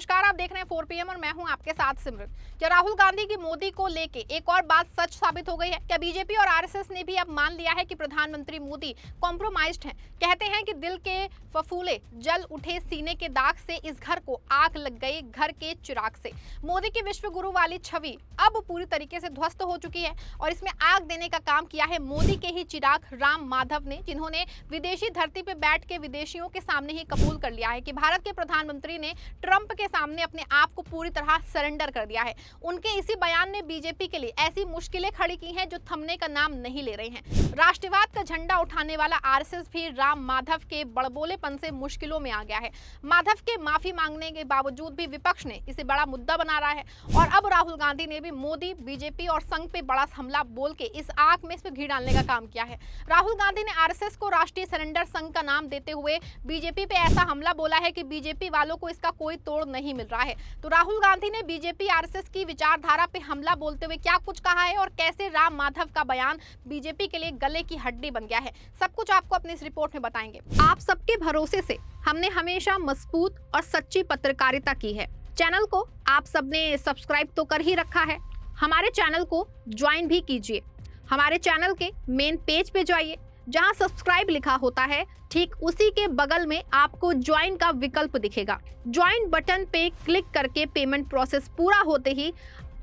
नमस्कार, आप देख रहे हैं 4 PM और मैं हूं आपके साथ सिमरन। क्या राहुल गांधी की मोदी को लेके एक और बात सच साबित हो गई है? क्या बीजेपी और आरएसएस ने भी अब मान लिया है कि प्रधानमंत्री मोदी कॉम्प्रोमाइज्ड हैं? कहते हैं कि दिल के फफूले जल उठे सीने के दाग से इस घर को आग लग गई घर के चिराग से। मोदी की विश्व गुरु वाली छवि अब पूरी तरीके से ध्वस्त हो चुकी है और इसमें आग देने का काम किया है मोदी के ही चिराग राम माधव ने, जिन्होंने विदेशी धरती पे बैठ के विदेशियों के सामने ही कबूल कर लिया है कि भारत के प्रधानमंत्री ने ट्रंप के सामने अपने आप को पूरी तरह सरेंडर कर दिया है। उनके इसी बयान ने बीजेपी के लिए ऐसी मुश्किलें खड़ी की हैं जो थमने का नाम नहीं ले रही हैं। राष्ट्रवाद का झंडा उठाने वाला आरएसएस भी राम माधव के बड़बोलेपन से मुश्किलों में आ गया है। माधव के माफी मांगने के बावजूद भी विपक्ष ने इसे बड़ा मुद्दा बना रहा है और अब राहुल गांधी ने भी मोदी, बीजेपी और संघ पे बड़ा हमला बोल के इस आग में घी डालने का काम किया है। राहुल गांधी ने आरएसएस को राष्ट्रीय सरेंडर संघ का नाम देते हुए बीजेपी पे ऐसा हमला बोला है कि बीजेपी वालों को इसका कोई तोड़ नहीं मिल रहा है। तो राहुल गांधी ने बीजेपी आरएसएस की विचारधारा पे हमला बोलते हुए क्या कुछ कहा है और कैसे राम माधव का बयान बीजेपी के लिए गले की हड्डी बन गया है, सब कुछ आपको अपनी इस रिपोर्ट में बताएंगे। आप सबके भरोसे से हमने हमेशा मजबूत और सच्ची पत्रकारिता की है। चैनल को आप सबने सब्सक्राइब तो कर ही रखा है, हमारे चैनल को ज्वाइन भी कीजिए। हमारे चैनल के मेन पेज पे जाइए, जहां सब्सक्राइब लिखा होता है ठीक उसी के बगल में आपको ज्वाइन का विकल्प दिखेगा। ज्वाइन बटन पे क्लिक करके पेमेंट प्रोसेस पूरा होते ही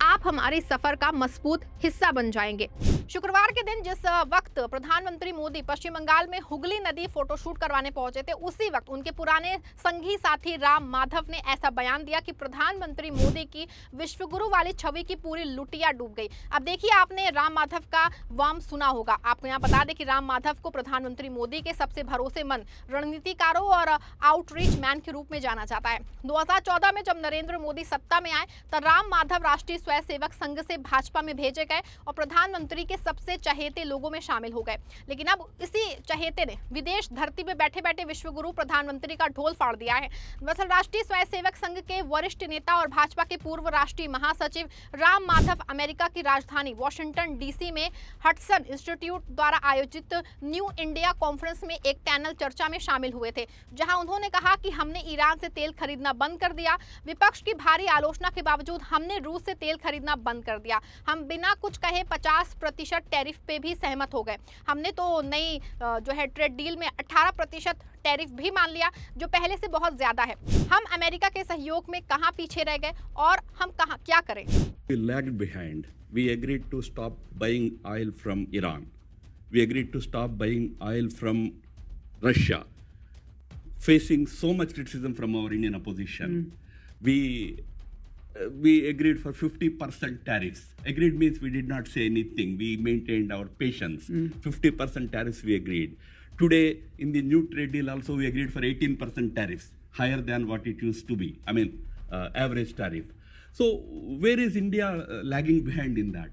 आप हमारे सफर का मजबूत हिस्सा बन जाएंगे। शुक्रवार के दिन जिस वक्त प्रधानमंत्री मोदी पश्चिम बंगाल में हुगली नदी फोटोशूट करवाने पहुंचे थे, उसी वक्त उनके पुराने संघी साथी राम माधव ने ऐसा बयान दिया कि प्रधानमंत्री मोदी की विश्वगुरु वाली छवि की पूरी लुटिया डूब गई। अब देखिए, आपने राम माधव का वार्म सुना होगा। आपको यहाँ बता दें कि राम माधव को प्रधानमंत्री मोदी के सबसे भरोसेमंद रणनीतिकारों और आउटरीच मैन के रूप में जाना जाता है। 2014 में जब नरेंद्र मोदी सत्ता में आए तब राम माधव राष्ट्रीय स्वयंसेवक संघ से भाजपा में भेजे गए और प्रधानमंत्री के सबसे चहेते लोगों में शामिल हो गए। लेकिन अब इसी चहेते ने विदेश धरती पे बैठे बैठे विश्वगुरु प्रधानमंत्री का ढोल फाड़ दिया है। दरअसल राष्ट्रीय स्वयंसेवक संघ के वरिष्ठ नेता और भाजपा के पूर्व राष्ट्रीय महासचिव राम माधव अमेरिका की राजधानी वॉशिंगटन डीसी में हडसन इंस्टीट्यूट द्वारा आयोजित न्यू इंडिया कॉन्फ्रेंस में एक पैनल चर्चा में शामिल हुए थे, जहां उन्होंने कहा कि हमने ईरान से तेल खरीदना बंद कर दिया। विपक्ष की भारी आलोचना के बावजूद हमने रूस से तेल खरीदना बंद कर दिया। हम बिना कुछ कहे 50% टैरिफ पे भी सहमत हो गए। हमने तो नई जो है ट्रेड डील में 18% टैरिफ भी मान लिया, जो पहले से बहुत ज्यादा है। हम अमेरिका के सहयोग में कहां पीछे रह गए और हम कहां क्या करें? We lagged behind. We agreed to stop buying oil from Iran. We agreed to stop buying oil from Russia, facing so much criticism from our Indian opposition. We agreed for 50% tariffs. Agreed means we did not say anything. We maintained our patience. 50% tariffs we agreed. Today, in the new trade deal also, we agreed for 18% tariffs, higher than what it used to be. I mean, average tariff. So, where is India lagging behind in that?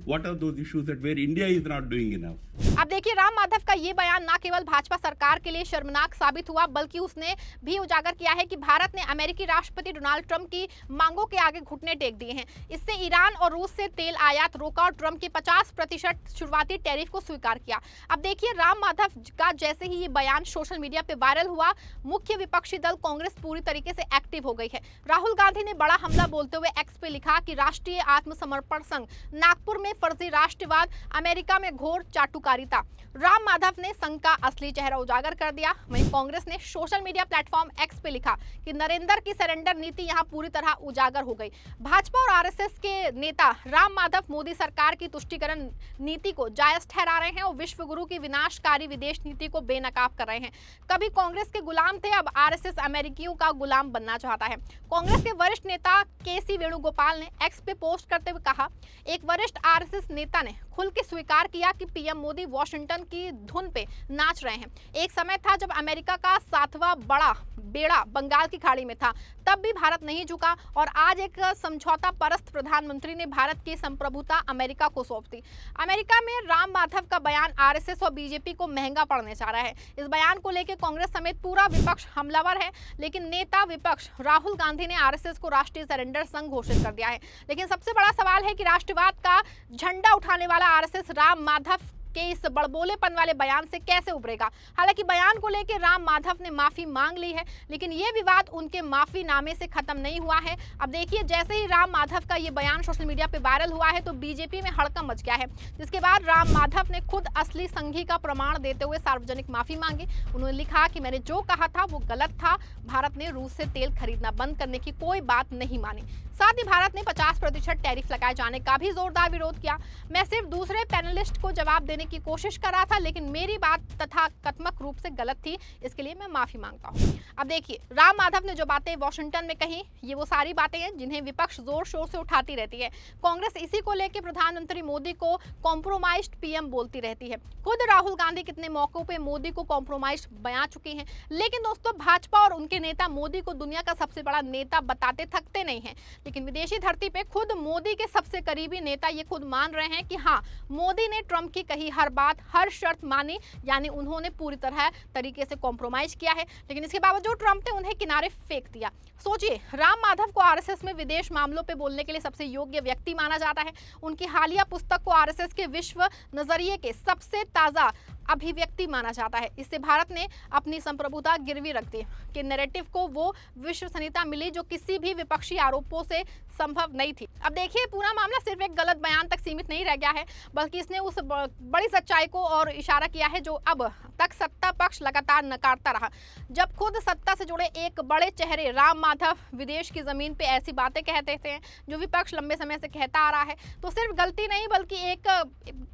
What are those issues that where India is not doing enough? अब देखिए, राम माधव का ये बयान न केवल भाजपा सरकार के लिए शर्मनाक साबित हुआ, बल्कि उसने भी उजागर किया है कि भारत ने अमेरिकी राष्ट्रपति डोनाल्ड ट्रंप की मांगों के आगे घुटने टेक दिए हैं। इससे ईरान और रूस से तेल आयात रोका और ट्रंप के 50% शुरुआती टैरिफ को स्वीकार किया। अब देखिए, राम माधव का जैसे ही ये बयान सोशल मीडिया पे वायरल हुआ, मुख्य विपक्षी दल कांग्रेस पूरी तरीके से एक्टिव हो गई है। राहुल गांधी ने बड़ा हमला बोलते हुए एक्स पे लिखा कि राष्ट्रीय आत्मसमर्पण संघ नागपुर में फर्जी राष्ट्रवाद, अमेरिका में घोर चाटुकारिता। राम माधव ने संघ का असली चेहरा उजागर कर दिया। वहीं कांग्रेस ने सोशल मीडिया प्लेटफॉर्म एक्स पे लिखा कि नरेंद्र की सरेंडर नीति यहां पूरी तरह उजागर हो गई। भाजपा और आरएसएस के नेता राम माधव मोदी सरकार की तुष्टीकरण नीति को जायज ठहरा रहे हैं और विश्वगुरु की विनाशकारी विदेश नीति को बेनकाब कर रहे हैं। कभी कांग्रेस के गुलाम थे, अब आरएसएस अमेरिकियों का गुलाम बनना चाहता है। कांग्रेस के वरिष्ठ नेता केसी वेणुगोपाल ने एक्स पे पोस्ट करते हुए कहा, एक वरिष्ठ आरएसएस नेता ने खुल के स्वीकार किया कि पीएम मोदी वॉशिंगटन की धुन पे नाच रहे हैं। एक समय था जब अमेरिका का 7वां बड़ा बेड़ा बंगाल की खाड़ी में था, तब भी भारत नहीं झुका और आज एक समझौता परस्त प्रधानमंत्री ने भारत की संप्रभुता अमेरिका को सौंप दी। अमेरिका में राम माधव का बयान आरएसएस और बीजेपी को महंगा पड़ने जा रहा है। इस बयान को लेकर कांग्रेस समेत पूरा विपक्ष हमलावर है, लेकिन नेता विपक्ष राहुल गांधी ने आरएसएस को राष्ट्रीय सरेंडर संघ घोषित कर दिया है। लेकिन सबसे बड़ा सवाल है कि राष्ट्रवाद का झंडा उठाने वाला आरएसएस राम माधव के इस बड़बोलेपन वाले बयान से कैसे उभरेगा। हालांकि बयान को लेकर राम माधव ने माफी मांग ली है, लेकिन ये विवाद उनके माफीनामे से खत्म नहीं हुआ है। अब देखिए, जैसे ही राम माधव का ये बयान सोशल मीडिया पे वायरल हुआ है तो बीजेपी में हड़कंप मच गया है, जिसके बाद राम माधव ने खुद असली संघी का प्रमाण देते हुए सार्वजनिक माफी मांगी। उन्होंने लिखा कि मैंने जो कहा था वो गलत था, भारत ने रूस से तेल खरीदना बंद करने की कोई बात नहीं मानी। साथ ही भारत ने 50% टैरिफ लगाए जाने का भी जोरदार विरोध किया। मैं सिर्फ दूसरे पैनलिस्ट को जवाब देने की कोशिश कर रहा था, लेकिन मेरी बात तथाकथात्मक रूप से गलत थी, इसके लिए मैं माफी मांगता हूँ। अब देखिए, राम माधव ने जो बातें वॉशिंगटन में कही, ये वो सारी बातें हैं जिन्हें विपक्ष जोर शोर से उठाती रहती है। कांग्रेस इसी को लेकर प्रधानमंत्री मोदी को कॉम्प्रोमाइज्ड पीएम बोलती रहती है। खुद राहुल गांधी कितने मौकों पे मोदी को कॉम्प्रोमाइज्ड बयां चुकी हैं। लेकिन दोस्तों, भाजपा और उनके नेता मोदी को दुनिया का सबसे बड़ा नेता बताते थकते नहीं हैं। लेकिन विदेशी धरती पे खुद मोदी के सबसे करीबी नेता ये खुद मान रहे हैं कि हाँ, मोदी ने ट्रंप की कही हर बात, हर शर्त मानी, यानी उन्होंने पूरी तरह तरीके से कॉम्प्रोमाइज किया है। लेकिन इसके बावजूद ट्रंप ने उन्हें किनारे फेंक दिया। सोचिए, राम माधव को आरएसएस में विदेश मामलों पे बोलने के लिए सबसे योग्य व्यक्ति माना जाता है। उनकी हालिया पुस्तक को आरएसएस के विश्व नजरिए के सबसे ताजा अभिव्यक्ति माना जाता है। इससे भारत ने अपनी संप्रभुता गिरवी रख दी कि नैरेटिव को वो विश्वसनीयता मिली जो किसी भी विपक्षी आरोपों से संभव नहीं थी। अब देखिए, पूरा मामला सिर्फ एक गलत बयान तक सीमित नहीं रह गया है, बल्कि इसने उस बड़ी सच्चाई को और इशारा किया है जो अब तक सत्ता पक्ष लगातार नकारता रहा। जब खुद सत्ता से जुड़े एक बड़े चेहरे राम माधव विदेश की जमीन पे ऐसी बातें कहते थे जो विपक्ष लंबे समय से कहता आ रहा है, तो सिर्फ गलती नहीं बल्कि एक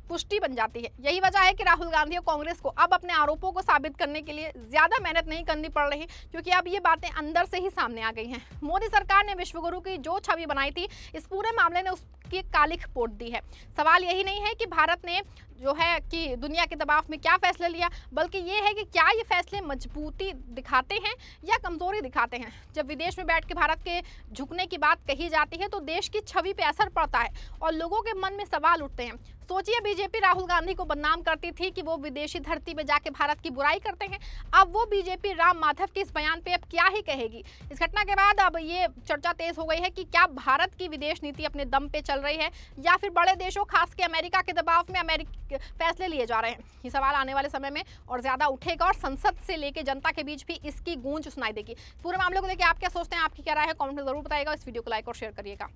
पुष्टि बन जाती है। यही वजह है कि राहुल गांधी और कांग्रेस को अब अपने आरोपों को साबित करने के लिए ज्यादा मेहनत नहीं करनी पड़ रही, क्योंकि अब ये बातें अंदर से ही सामने आ गई हैं। मोदी सरकार ने विश्वगुरु की जो छवि बनाई थी, इस पूरे मामले ने उसकी कालिख पोत दी है। सवाल यही नहीं है कि भारत ने जो है कि दुनिया के दबाव में क्या फैसले लिया, बल्कि ये है कि क्या ये फैसले मजबूती दिखाते हैं या कमजोरी दिखाते हैं। जब विदेश में बैठ के भारत के झुकने की बात कही जाती है तो देश की छवि पे असर पड़ता है और लोगों के मन में सवाल उठते हैं। सोचिए, बीजेपी राहुल गांधी को बदनाम करती थी कि वो विदेशी धरती पे जाके भारत की बुराई करते हैं। अब वो बीजेपी राम माधव के इस बयान पे अब क्या ही कहेगी। इस घटना के बाद अब ये चर्चा तेज हो गई है कि क्या भारत की विदेश नीति अपने दम पे चल रही है या फिर बड़े देशों खास के अमेरिका के दबाव में फैसले लिए जा रहे हैं। ये सवाल आने वाले समय में और ज्यादा उठेगा और संसद से लेकर जनता के बीच भी इसकी गूंज सुनाई देगी। पूरे मामले को लेकर आप क्या सोचते हैं, आपकी क्या राय है, कमेंट में जरूर बताइएगा। इस वीडियो को लाइक और शेयर करिएगा।